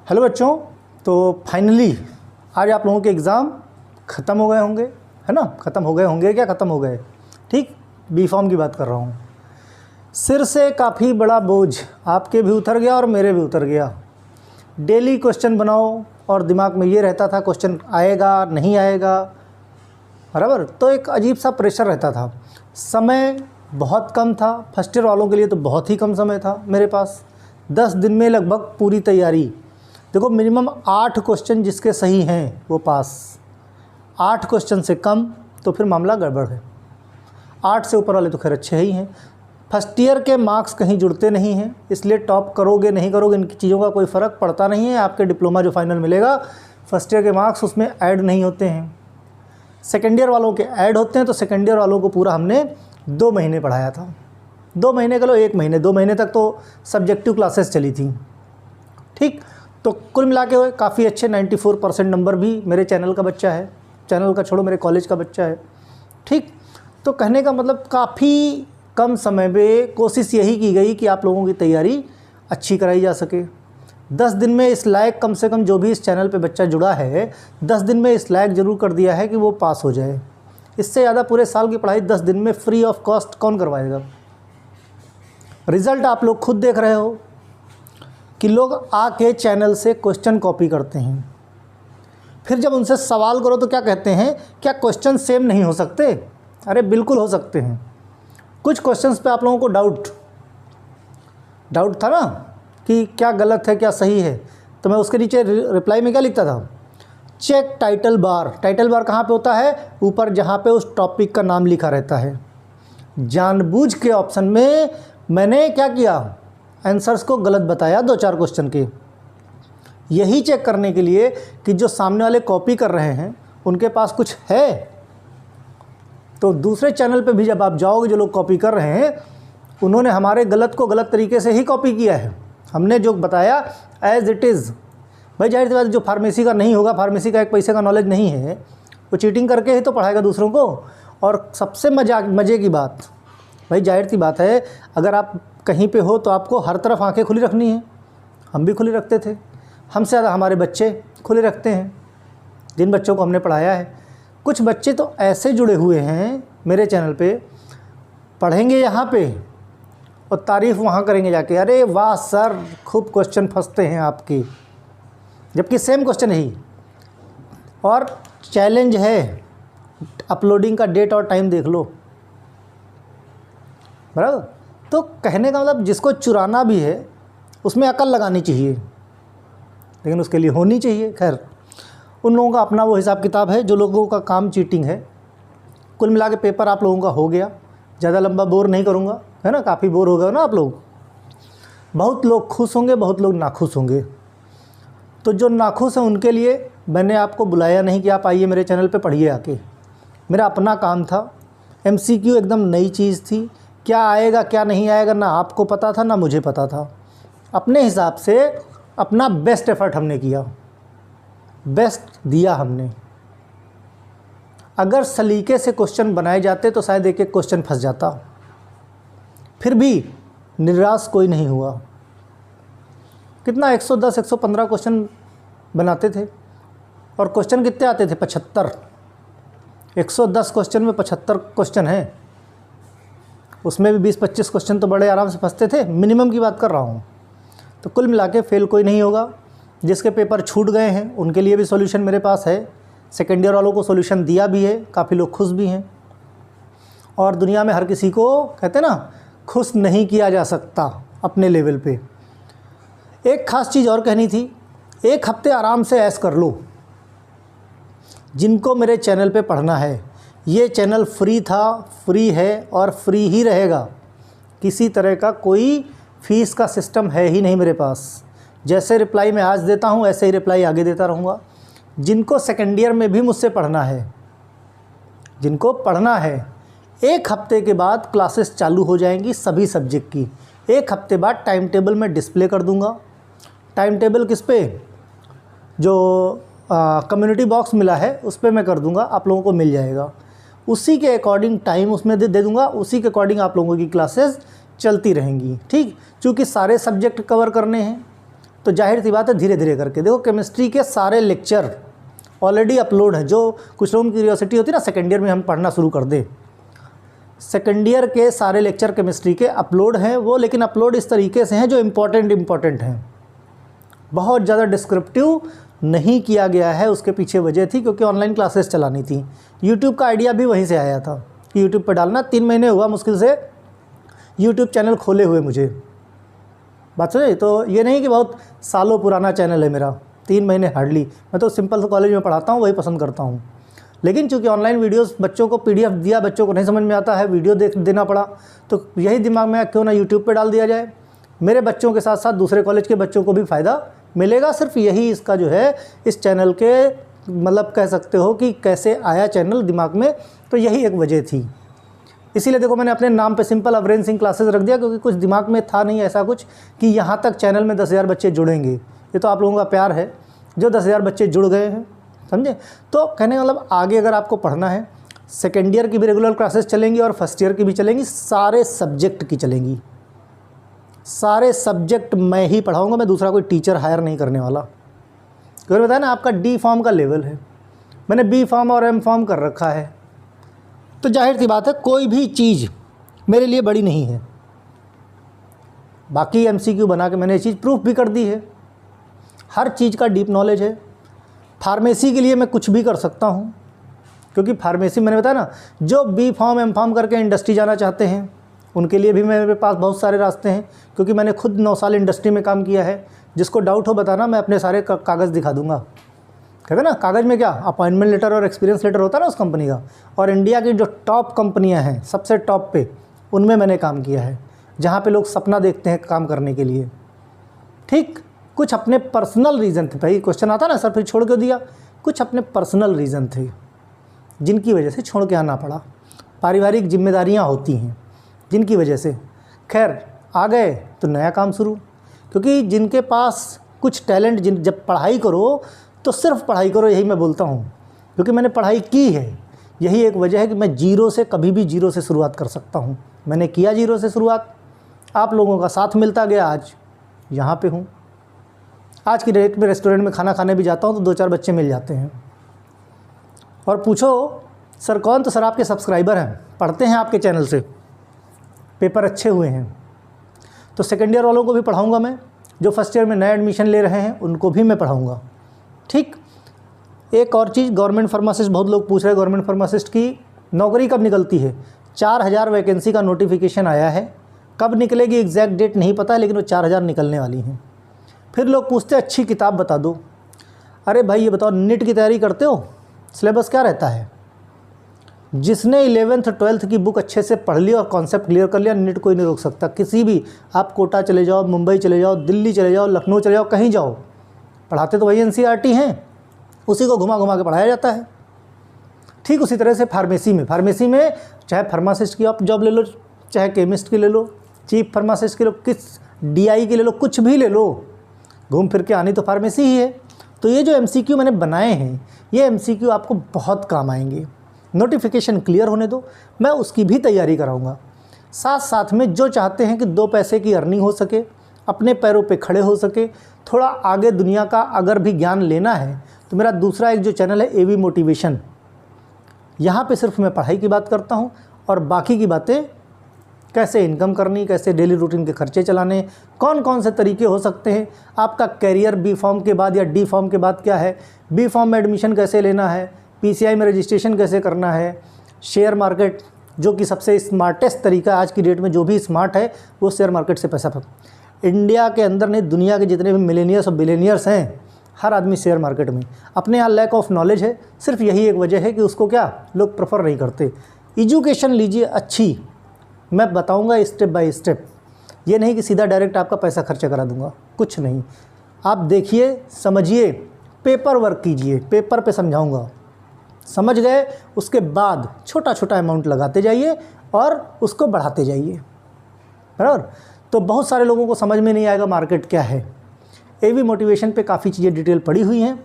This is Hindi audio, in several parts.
हेलो बच्चों, तो फाइनली आज आप लोगों के एग्ज़ाम ख़त्म हो गए होंगे, है ना। ख़त्म हो गए होंगे क्या, ख़त्म हो गए। ठीक, बी फॉर्म की बात कर रहा हूँ। सिर से काफ़ी बड़ा बोझ आपके भी उतर गया और मेरे भी उतर गया। डेली क्वेश्चन बनाओ और दिमाग में ये रहता था क्वेश्चन आएगा नहीं आएगा, बराबर। तो एक अजीब सा प्रेशर रहता था। समय बहुत कम था, फर्स्ट ईयर वालों के लिए तो बहुत ही कम समय था मेरे पास। 10 दिन में लगभग पूरी तैयारी। देखो, मिनिमम 8 क्वेश्चन जिसके सही हैं वो पास, 8 क्वेश्चन से कम तो फिर मामला गड़बड़ है। 8 से ऊपर वाले तो खैर अच्छे ही हैं। फर्स्ट ईयर के मार्क्स कहीं जुड़ते नहीं हैं, इसलिए टॉप करोगे नहीं करोगे इनकी चीज़ों का कोई फ़र्क पड़ता नहीं है। आपके डिप्लोमा जो फाइनल मिलेगा, फर्स्ट ईयर के मार्क्स उसमें ऐड नहीं होते हैं। सेकेंड ईयर वालों के ऐड होते हैं। तो सेकेंड ईयर वालों को पूरा हमने 2 महीने पढ़ाया था। 2 महीने का लो 1 महीने, 2 महीने तक तो सब्जेक्टिव क्लासेस चली थी। ठीक, तो कुल मिला के काफ़ी अच्छे 94% नंबर भी मेरे चैनल का बच्चा है। चैनल का छोड़ो, मेरे कॉलेज का बच्चा है। ठीक, तो कहने का मतलब काफ़ी कम समय में कोशिश यही की गई कि आप लोगों की तैयारी अच्छी कराई जा सके। 10 दिन में इस लायक, कम से कम जो भी इस चैनल पे बच्चा जुड़ा है, 10 दिन में इस लायक ज़रूर कर दिया है कि वो पास हो जाए। इससे ज़्यादा पूरे साल की पढ़ाई 10 दिन में फ्री ऑफ कॉस्ट कौन करवाएगा। रिज़ल्ट आप लोग खुद देख रहे हो कि लोग आके चैनल से क्वेश्चन कॉपी करते हैं। फिर जब उनसे सवाल करो तो क्या कहते हैं, क्या क्वेश्चन सेम नहीं हो सकते? अरे बिल्कुल हो सकते हैं। कुछ क्वेश्चंस पे आप लोगों को डाउट था ना कि क्या गलत है क्या सही है, तो मैं उसके नीचे रिप्लाई में क्या लिखता था, check title bar. Title bar कहाँ पे होता है? ऊपर, जहाँ पे उस टॉपिक का नाम लिखा रहता है। जानबूझ के ऑप्शन में मैंने क्या किया, आंसर्स को गलत बताया 2-4 क्वेश्चन के, यही चेक करने के लिए कि जो सामने वाले कॉपी कर रहे हैं उनके पास कुछ है। तो दूसरे चैनल पे भी जब आप जाओगे, जो लोग कॉपी कर रहे हैं उन्होंने हमारे गलत को गलत तरीके से ही कॉपी किया है। हमने जो बताया एज इट इज़। भाई जाहिर सी बात, जो फार्मेसी का नहीं होगा, फार्मेसी का 1 पैसे का नॉलेज नहीं है, वो चीटिंग करके ही तो पढ़ाएगा दूसरों को। और सबसे मज़े की बात, भाई जाहिर सी बात है, अगर आप कहीं पे हो तो आपको हर तरफ आंखें खुली रखनी है। हम भी खुली रखते थे, हमसे ज़्यादा हमारे बच्चे खुले रखते हैं जिन बच्चों को हमने पढ़ाया है। कुछ बच्चे तो ऐसे जुड़े हुए हैं मेरे चैनल पे, पढ़ेंगे यहाँ पे और तारीफ़ वहाँ करेंगे जाके, अरे वाह सर खूब क्वेश्चन फंसते हैं आपके, जबकि सेम क्वेश्चन ही। और चैलेंज है, अपलोडिंग का डेट और टाइम देख लो, बराबर। तो कहने का मतलब, जिसको चुराना भी है उसमें अकल लगानी चाहिए, लेकिन उसके लिए होनी चाहिए। खैर, उन लोगों का अपना वो हिसाब किताब है, जो लोगों का काम चीटिंग है। कुल मिला के पेपर आप लोगों का हो गया। ज़्यादा लंबा बोर नहीं करूँगा, है ना। काफ़ी बोर हो गए ना आप लोग। बहुत लोग खुश होंगे, बहुत लोग नाखुश होंगे। तो जो नाखुश हैं उनके लिए मैंने आपको बुलाया नहीं कि आप आइए मेरे चैनल पे पढ़िए आके। मेरा अपना काम था। MCQ एकदम नई चीज़ थी, क्या आएगा क्या नहीं आएगा ना आपको पता था ना मुझे पता था। अपने हिसाब से अपना बेस्ट एफ़र्ट हमने किया, बेस्ट दिया हमने। अगर सलीके से क्वेश्चन बनाए जाते तो शायद एक क्वेश्चन फंस जाता, फिर भी निराश कोई नहीं हुआ। कितना 110 115 क्वेश्चन बनाते थे और क्वेश्चन कितने आते थे? 75। 110 क्वेश्चन में 75 क्वेश्चन हैं, उसमें भी 20-25 क्वेश्चन तो बड़े आराम से फंसते थे। मिनिमम की बात कर रहा हूँ। तो कुल मिला के फेल कोई नहीं होगा। जिसके पेपर छूट गए हैं उनके लिए भी सॉल्यूशन मेरे पास है। सेकेंड ईयर वालों को सॉल्यूशन दिया भी है, काफ़ी लोग खुश भी हैं। और दुनिया में हर किसी को कहते हैं ना, खुश नहीं किया जा सकता अपने लेवल पे। एक ख़ास चीज़ और कहनी थी, 1 हफ्ते आराम से ऐश कर लो। जिनको मेरे चैनल पे पढ़ना है, ये चैनल फ्री था, फ्री है और फ्री ही रहेगा। किसी तरह का कोई फ़ीस का सिस्टम है ही नहीं मेरे पास। जैसे रिप्लाई मैं आज देता हूँ ऐसे ही रिप्लाई आगे देता रहूँगा। जिनको सेकेंड ईयर में भी मुझसे पढ़ना है, जिनको पढ़ना है, 1 हफ्ते के बाद क्लासेस चालू हो जाएंगी सभी सब्जेक्ट की। 1 हफ्ते बाद टाइम टेबल मैं डिस्प्ले कर दूँगा। टाइम टेबल किस पे? जो कम्युनिटी बॉक्स मिला है उस पर मैं कर दूँगा, आप लोगों को मिल जाएगा। उसी के अकॉर्डिंग टाइम उसमें दे दूँगा, उसी के अकॉर्डिंग आप लोगों की क्लासेस चलती रहेंगी। ठीक, चूँकि सारे सब्जेक्ट कवर करने हैं तो जाहिर सी बात है धीरे धीरे करके देखो केमिस्ट्री के सारे लेक्चर ऑलरेडी अपलोड है। जो कुछ लोगों की क्यूरियोसिटी होती है ना सेकेंड ईयर में हम पढ़ना शुरू कर दें, सेकेंड ईयर के सारे लेक्चर केमिस्ट्री के अपलोड हैं वो, लेकिन अपलोड इस तरीके से हैं जो इम्पॉर्टेंट हैं। बहुत ज़्यादा डिस्क्रिप्टिव नहीं किया गया है। उसके पीछे वजह थी क्योंकि ऑनलाइन क्लासेस चलानी थी। यूट्यूब का आइडिया भी वहीं से आया था कि यूट्यूब पर डालना। 3 महीने हुआ मुश्किल से यूट्यूब चैनल खोले हुए मुझे, बात समझे। तो ये नहीं कि बहुत सालों पुराना चैनल है मेरा, 3 महीने हार्डली। मैं तो सिंपल से कॉलेज में पढ़ाता हूँ, वही पसंद करता हूँ। लेकिन चूँकि ऑनलाइन वीडियोस बच्चों को PDF दिया, बच्चों को नहीं समझ में आता है, वीडियो देना पड़ा, तो यही दिमाग में क्यों ना यूट्यूब पे डाल दिया जाए। मेरे बच्चों के साथ साथ दूसरे कॉलेज के बच्चों को भी फ़ायदा मिलेगा। सिर्फ यही इसका जो है इस चैनल के मतलब कह सकते हो कि कैसे आया चैनल दिमाग में, तो यही एक वजह थी। इसीलिए देखो मैंने अपने नाम पे सिंपल अवरेंद्र सिंह क्लासेस रख दिया, क्योंकि कुछ दिमाग में था नहीं ऐसा कुछ कि यहाँ तक चैनल में 10,000 बच्चे जुड़ेंगे। ये तो आप लोगों का प्यार है जो 10,000 बच्चे जुड़ गए हैं, समझे। तो कहने का मतलब आगे अगर आपको पढ़ना है, सेकेंड ईयर की भी रेगुलर क्लासेस चलेंगी और फर्स्ट ईयर की भी चलेंगी, सारे सब्जेक्ट की चलेंगी। सारे सब्जेक्ट मैं ही पढ़ाऊँगा, मैं दूसरा कोई टीचर हायर नहीं करने वाला। क्योंकि बताया ना आपका D फॉर्म का लेवल है, मैंने B फॉर्म और M फॉर्म कर रखा है। तो जाहिर सी बात है कोई भी चीज़ मेरे लिए बड़ी नहीं है। बाकी MCQ बना के मैंने ये चीज़ प्रूफ भी कर दी है। हर चीज़ का डीप नॉलेज है। फार्मेसी के लिए मैं कुछ भी कर सकता हूँ, क्योंकि फार्मेसी मैंने बताया ना, जो B फॉर्म M फॉर्म करके इंडस्ट्री जाना चाहते हैं उनके लिए भी मेरे पास बहुत सारे रास्ते हैं, क्योंकि मैंने खुद 9 साल इंडस्ट्री में काम किया है। जिसको डाउट हो बताना, मैं अपने सारे कागज़ दिखा दूँगा। कहते हैं ना कागज़ में क्या अपॉइंटमेंट लेटर और एक्सपीरियंस लेटर होता है ना उस कंपनी का। और इंडिया की जो टॉप कंपनियां हैं सबसे टॉप पे, उनमें मैंने काम किया है, जहाँ पे लोग सपना देखते हैं काम करने के लिए। ठीक, कुछ अपने पर्सनल रीज़न थे। भाई क्वेश्चन आता ना सर फिर छोड़ के दिया, कुछ अपने पर्सनल रीज़न थे जिनकी वजह से छोड़ के आना पड़ा। पारिवारिक जिम्मेदारियाँ होती हैं जिनकी वजह से, खैर आ गए तो नया काम शुरू। क्योंकि जिनके पास कुछ टैलेंट, जब पढ़ाई करो तो सिर्फ पढ़ाई करो, यही मैं बोलता हूँ। क्योंकि मैंने पढ़ाई की है, यही एक वजह है कि मैं जीरो से, कभी भी जीरो से शुरुआत कर सकता हूँ। मैंने किया जीरो से शुरुआत, आप लोगों का साथ मिलता गया, आज यहाँ पे हूँ। आज की डेट में रेस्टोरेंट में खाना खाने भी जाता हूँ तो 2-4 बच्चे मिल जाते हैं। और पूछो सर कौन, तो सर आपके सब्सक्राइबर हैं, पढ़ते हैं आपके चैनल से, पेपर अच्छे हुए हैं। तो सेकेंड ईयर वालों को भी पढ़ाऊँगा मैं, जो फर्स्ट ईयर में नए एडमिशन ले रहे हैं उनको भी मैं पढ़ाऊँगा। ठीक, एक और चीज़, गवर्नमेंट फार्मासिस्ट, बहुत लोग पूछ रहे हैं गवर्नमेंट फार्मासिस्ट की नौकरी कब निकलती है। 4,000 वैकेंसी का नोटिफिकेशन आया है, कब निकलेगी एग्जैक्ट डेट नहीं पता, लेकिन वो 4,000 निकलने वाली हैं। फिर लोग पूछते हैं अच्छी किताब बता दो। अरे भाई ये बताओ, नीट की तैयारी करते हो, सिलेबस क्या रहता है। जिसने 11th 12th की बुक अच्छे से पढ़ ली और कॉन्सेप्ट क्लियर कर लिया, नीट कोई नहीं रोक सकता। किसी भी, आप कोटा चले जाओ, मुंबई चले जाओ, दिल्ली चले जाओ, लखनऊ चले जाओ, कहीं जाओ, पढ़ाते तो वही NCERT हैं, उसी को घुमा घुमा के पढ़ाया जाता है। ठीक उसी तरह से फार्मेसी में चाहे फार्मासिस्ट की आप जॉब ले लो, चाहे केमिस्ट की ले लो, चीफ फार्मासिस्ट की लो, किस DI की ले लो, कुछ भी ले लो, घूम फिर के आनी तो फार्मेसी ही है। तो ये जो MCQ मैंने बनाए हैं, ये MCQ आपको बहुत काम आएंगे। नोटिफिकेशन क्लियर होने दो, मैं उसकी भी तैयारी कराऊंगा। साथ साथ में जो चाहते हैं कि 2 पैसे की अर्निंग हो सके, अपने पैरों पे खड़े हो सके, थोड़ा आगे दुनिया का अगर भी ज्ञान लेना है, तो मेरा दूसरा एक जो चैनल है AV मोटिवेशन, यहाँ पे सिर्फ मैं पढ़ाई की बात करता हूँ और बाकी की बातें, कैसे इनकम करनी, कैसे डेली रूटीन के खर्चे चलाने, कौन कौन से तरीके हो सकते हैं, आपका कैरियर B फॉर्म के बाद या D फॉर्म के बाद क्या है, B फॉर्म में एडमिशन कैसे लेना है, PCI में रजिस्ट्रेशन कैसे करना है, शेयर मार्केट जो कि सबसे स्मार्टेस्ट तरीका आज की डेट में, जो भी स्मार्ट है वो शेयर मार्केट से पैसा इंडिया के अंदर नहीं, दुनिया के जितने भी मिलेनियर्स और बिलेनियर्स हैं, हर आदमी शेयर मार्केट में। अपने यहाँ लैक ऑफ नॉलेज है, सिर्फ यही एक वजह है कि उसको क्या लोग प्रेफर नहीं करते। एजुकेशन लीजिए अच्छी, मैं बताऊंगा स्टेप बाय स्टेप, ये नहीं कि सीधा डायरेक्ट आपका पैसा खर्चा करा दूंगा, कुछ नहीं। आप देखिए, समझिए, पेपर वर्क कीजिए, पेपर पे समझाऊंगा, समझ गए, उसके बाद छोटा छोटा अमाउंट लगाते जाइए और उसको बढ़ाते जाइए, बराबर। तो बहुत सारे लोगों को समझ में नहीं आएगा मार्केट क्या है। AV मोटिवेशन पे काफ़ी चीज़ें डिटेल पड़ी हुई हैं।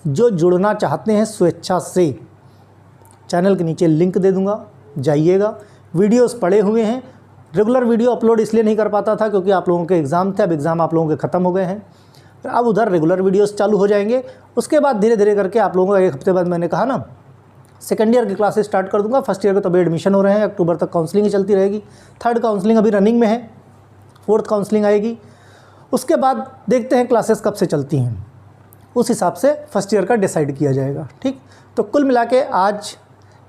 जो जुड़ना चाहते हैं स्वेच्छा से, चैनल के नीचे लिंक दे दूंगा, जाइएगा। वीडियोस पड़े हुए हैं, रेगुलर वीडियो अपलोड इसलिए नहीं कर पाता था क्योंकि आप लोगों के एग्ज़ाम थे, अब एग्ज़ाम आप लोगों के ख़त्म हो गए हैं। अब उधर रेगुलर वीडियोस चालू हो जाएंगे। उसके बाद धीरे धीरे करके आप लोगों को 1 हफ्ते बाद मैंने कहा ना सेकंड ईयर की क्लासेस स्टार्ट कर दूंगा। फर्स्ट ईयर के तो अभी एडमिशन हो रहे हैं, अक्टूबर तक काउंसलिंग ही चलती रहेगी। 3rd काउंसलिंग अभी रनिंग में है, 4th काउंसलिंग आएगी। उसके बाद देखते हैं क्लासेस कब से चलती हैं, उस हिसाब से फर्स्ट ईयर का डिसाइड किया जाएगा। ठीक, तो कुल मिला के आज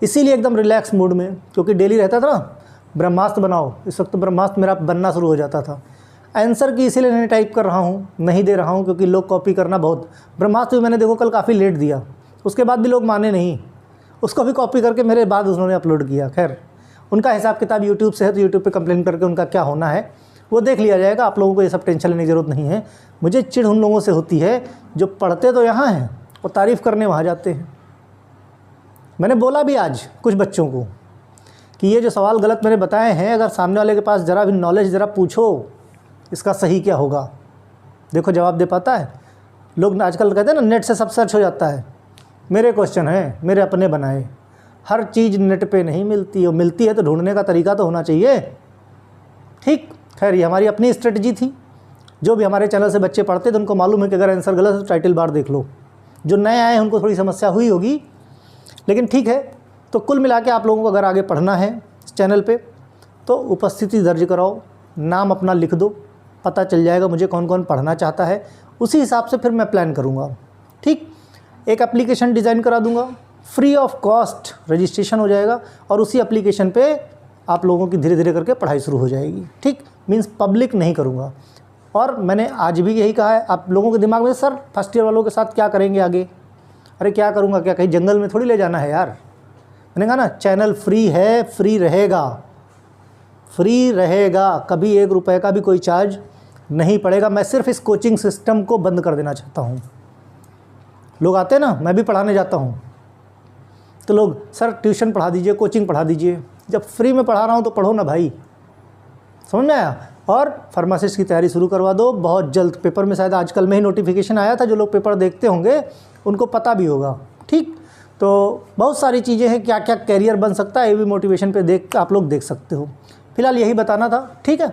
इसीलिए एकदम रिलैक्स मूड में, क्योंकि डेली रहता था ना ब्रह्मास्त्र बनाओ, इस वक्त तो ब्रह्मास्त्र मेरा बनना शुरू हो जाता था। आंसर की इसीलिए नहीं टाइप कर रहा हूँ, नहीं दे रहा हूँ, क्योंकि लोग कॉपी करना बहुत, ब्रह्मास्त्र भी मैंने देखो कल काफ़ी लेट दिया, उसके बाद भी लोग माने नहीं, उसको भी कॉपी करके मेरे बाद उन्होंने अपलोड किया। खैर उनका हिसाब किताब यूट्यूब से है, तो यूट्यूब पे कंप्लेन करके उनका क्या होना है वो देख लिया जाएगा। आप लोगों को ये सब टेंशन लेने की ज़रूरत नहीं है। मुझे चिढ़ उन लोगों से होती है जो पढ़ते तो यहाँ हैं और तारीफ़ करने वहाँ जाते हैं। मैंने बोला भी आज कुछ बच्चों को कि ये जो सवाल गलत मैंने बताए हैं, अगर सामने वाले के पास ज़रा भी नॉलेज, ज़रा पूछो इसका सही क्या होगा, देखो जवाब दे पाता है। लोग आजकल कहते हैं ना नेट से सब सर्च हो जाता है। मेरे क्वेश्चन हैं, मेरे अपने बनाए, हर चीज़ नेट पे नहीं मिलती, और मिलती है तो ढूंढने का तरीका तो होना चाहिए। ठीक, खैर ये हमारी अपनी स्ट्रेटजी थी। जो भी हमारे चैनल से बच्चे पढ़ते थे उनको मालूम है कि अगर आंसर गलत है तो टाइटल बार देख लो। जो नए आए हैं उनको थोड़ी समस्या हुई होगी, लेकिन ठीक है। तो कुल मिला के आप लोगों को अगर आगे पढ़ना है इस चैनल पे तो उपस्थिति दर्ज कराओ, नाम अपना लिख दो, पता चल जाएगा मुझे कौन कौन पढ़ना चाहता है। उसी हिसाब से फिर मैं प्लान करूँगा। ठीक, एक एप्लीकेशन डिज़ाइन करा दूँगा, फ्री ऑफ कॉस्ट रजिस्ट्रेशन हो जाएगा, और उसी एप्लीकेशन पे आप लोगों की धीरे धीरे करके पढ़ाई शुरू हो जाएगी। ठीक, मीन्स पब्लिक नहीं करूँगा। और मैंने आज भी यही कहा है आप लोगों के दिमाग में, सर फर्स्ट ईयर वालों के साथ क्या करेंगे आगे? अरे क्या करूँगा, क्या कहीं जंगल में थोड़ी ले जाना है यार। मैंने कहा ना चैनल फ्री है, फ्री रहेगा, फ्री रहेगा, कभी 1 रुपये का भी कोई चार्ज नहीं पड़ेगा। मैं सिर्फ इस कोचिंग सिस्टम को बंद कर देना चाहता हूँ। लोग आते हैं ना, मैं भी पढ़ाने जाता हूँ तो लोग सर ट्यूशन पढ़ा दीजिए, कोचिंग पढ़ा दीजिए। जब फ्री में पढ़ा रहा हूँ तो पढ़ो ना भाई, समझ में आया? और फार्मासिस्ट की तैयारी शुरू करवा दो बहुत जल्द। पेपर में शायद आजकल में ही नोटिफिकेशन आया था, जो लोग पेपर देखते होंगे उनको पता भी होगा। ठीक, तो बहुत सारी चीज़ें हैं, क्या क्या कैरियर बन सकता है ये भी मोटिवेशन पे आप लोग देख सकते हो। फिलहाल यही बताना था। ठीक है।